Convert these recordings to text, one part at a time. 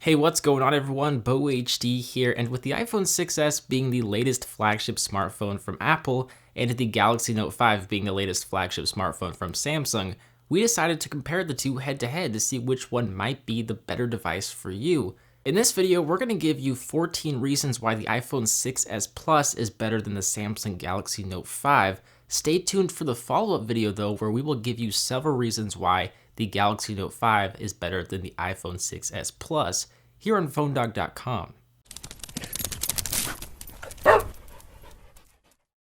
Hey, what's going on everyone? BoHD here, and with the iPhone 6s being the latest flagship smartphone from Apple, and the Galaxy Note 5 being the latest flagship smartphone from Samsung, we decided to compare the two head-to-head to see which one might be the better device for you. In this video, we're going to give you 14 reasons why the iPhone 6s Plus is better than the Samsung Galaxy Note 5. Stay tuned for the follow-up video though, where we will give you several reasons why the Galaxy Note 5 is better than the iPhone 6s Plus here on PhoneDog.com.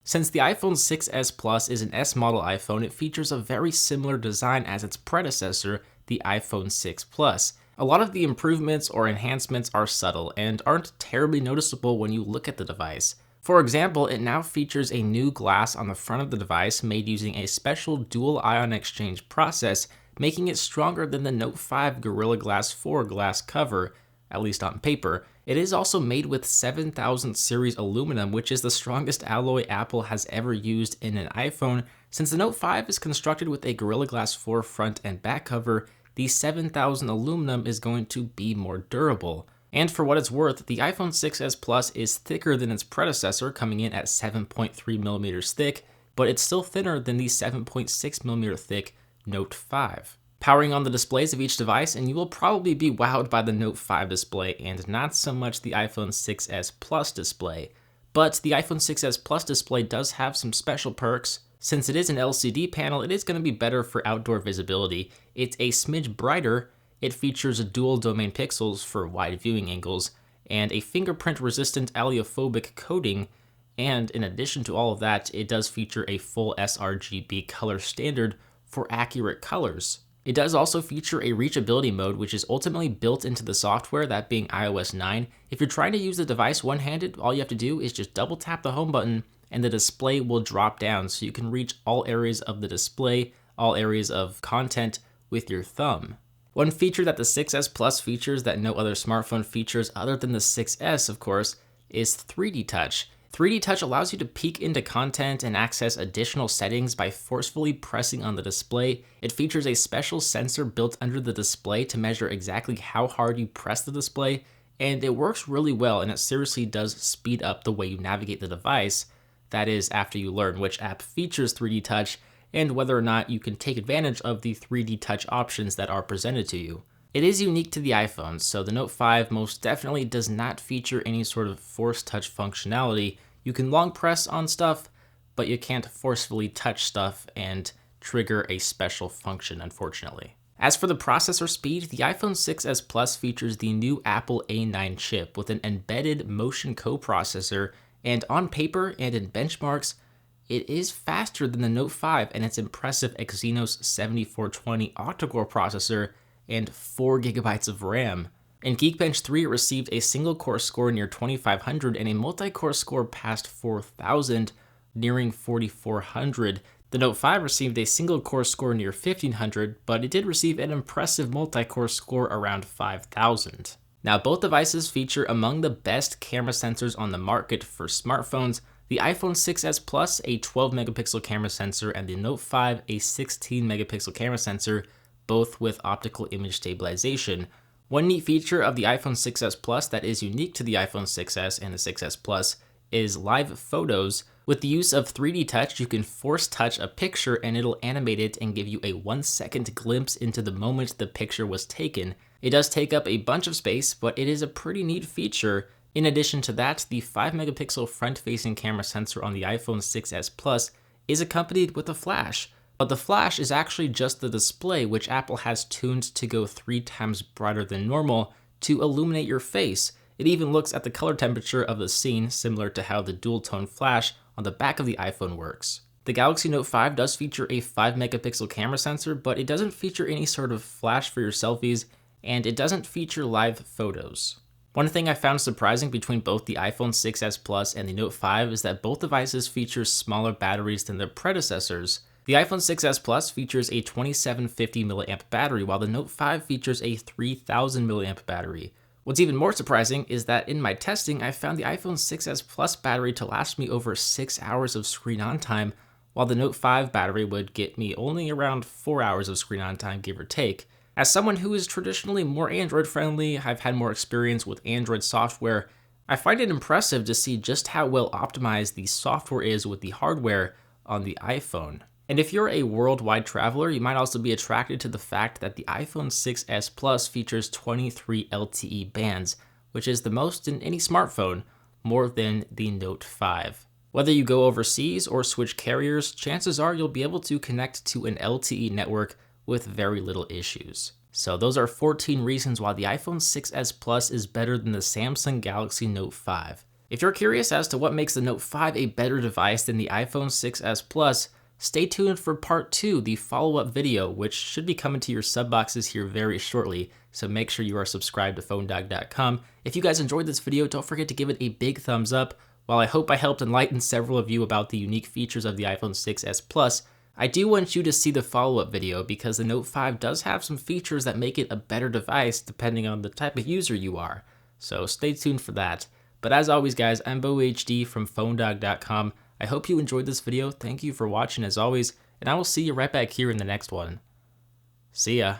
Since the iPhone 6s Plus is an S model iPhone, it features a very similar design as its predecessor, the iPhone 6 Plus. A lot of the improvements or enhancements are subtle and aren't terribly noticeable when you look at the device. For example, it now features a new glass on the front of the device made using a special dual ion exchange process, making it stronger than the Note 5 Gorilla Glass 4 glass cover, at least on paper. It is also made with 7000 series aluminum, which is the strongest alloy Apple has ever used in an iPhone. Since the Note 5 is constructed with a Gorilla Glass 4 front and back cover, the 7000 aluminum is going to be more durable. And for what it's worth, the iPhone 6s Plus is thicker than its predecessor, coming in at 7.3mm thick, but it's still thinner than the 7.6mm thick Note 5. Powering on the displays of each device, and you will probably be wowed by the Note 5 display and not so much the iPhone 6s Plus display. But the iPhone 6s Plus display does have some special perks. Since it is an LCD panel, it is going to be better for outdoor visibility. It's a smidge brighter, it features dual domain pixels for wide viewing angles, and a fingerprint-resistant allelophobic coating, and in addition to all of that, it does feature a full sRGB color standard for accurate colors. It does also feature a reachability mode, which is ultimately built into the software, that being iOS 9. If you're trying to use the device one-handed, all you have to do is just double tap the home button and the display will drop down so you can reach all areas of the display, all areas of content with your thumb. One feature that the 6s Plus features that no other smartphone features other than the 6s, of course, is 3D Touch. 3D Touch allows you to peek into content and access additional settings by forcefully pressing on the display. It features a special sensor built under the display to measure exactly how hard you press the display, and it works really well, and it seriously does speed up the way you navigate the device. That is, after you learn which app features 3D Touch and whether or not you can take advantage of the 3D Touch options that are presented to you. It is unique to the iPhone, so the Note 5 most definitely does not feature any sort of force touch functionality. You can long press on stuff, but you can't forcefully touch stuff and trigger a special function, unfortunately. As for the processor speed, the iPhone 6s Plus features the new Apple A9 chip with an embedded motion coprocessor, and on paper and in benchmarks, it is faster than the Note 5 and its impressive Exynos 7420 octa-core processor and 4GB of RAM. In Geekbench 3, it received a single-core score near 2500 and a multi-core score past 4000, nearing 4400. The Note 5 received a single-core score near 1500, but it did receive an impressive multi-core score around 5000. Now, both devices feature among the best camera sensors on the market for smartphones. The iPhone 6s Plus, a 12-megapixel camera sensor, and the Note 5, a 16-megapixel camera sensor, both with optical image stabilization. One neat feature of the iPhone 6s Plus that is unique to the iPhone 6s and the 6s Plus is live photos. With the use of 3D Touch, you can force touch a picture and it'll animate it and give you a 1-second glimpse into the moment the picture was taken. It does take up a bunch of space, but it is a pretty neat feature. In addition to that, the 5-megapixel front-facing camera sensor on the iPhone 6s Plus is accompanied with a flash. But the flash is actually just the display, which Apple has tuned to go 3 times brighter than normal to illuminate your face. It even looks at the color temperature of the scene, similar to how the dual-tone flash on the back of the iPhone works. The Galaxy Note 5 does feature a 5-megapixel camera sensor, but it doesn't feature any sort of flash for your selfies, and it doesn't feature live photos. One thing I found surprising between both the iPhone 6s Plus and the Note 5 is that both devices feature smaller batteries than their predecessors. The iPhone 6s Plus features a 2750 mAh battery, while the Note 5 features a 3000 mAh battery. What's even more surprising is that in my testing, I found the iPhone 6s Plus battery to last me over 6 hours of screen on time, while the Note 5 battery would get me only around 4 hours of screen on time, give or take. As someone who is traditionally more Android friendly, I've had more experience with Android software, I find it impressive to see just how well optimized the software is with the hardware on the iPhone. And if you're a worldwide traveler, you might also be attracted to the fact that the iPhone 6s Plus features 23 LTE bands, which is the most in any smartphone, more than the Note 5. Whether you go overseas or switch carriers, chances are you'll be able to connect to an LTE network with very little issues. So those are 14 reasons why the iPhone 6s Plus is better than the Samsung Galaxy Note 5. If you're curious as to what makes the Note 5 a better device than the iPhone 6s Plus, stay tuned for part 2, the follow-up video, which should be coming to your sub boxes here very shortly, so make sure you are subscribed to PhoneDog.com. If you guys enjoyed this video, don't forget to give it a big thumbs up. While I hope I helped enlighten several of you about the unique features of the iPhone 6s Plus, I do want you to see the follow-up video because the Note 5 does have some features that make it a better device depending on the type of user you are. So stay tuned for that. But as always guys, I'm BoHD from PhoneDog.com. I hope you enjoyed this video. Thank you for watching as always, and I will see you right back here in the next one. See ya.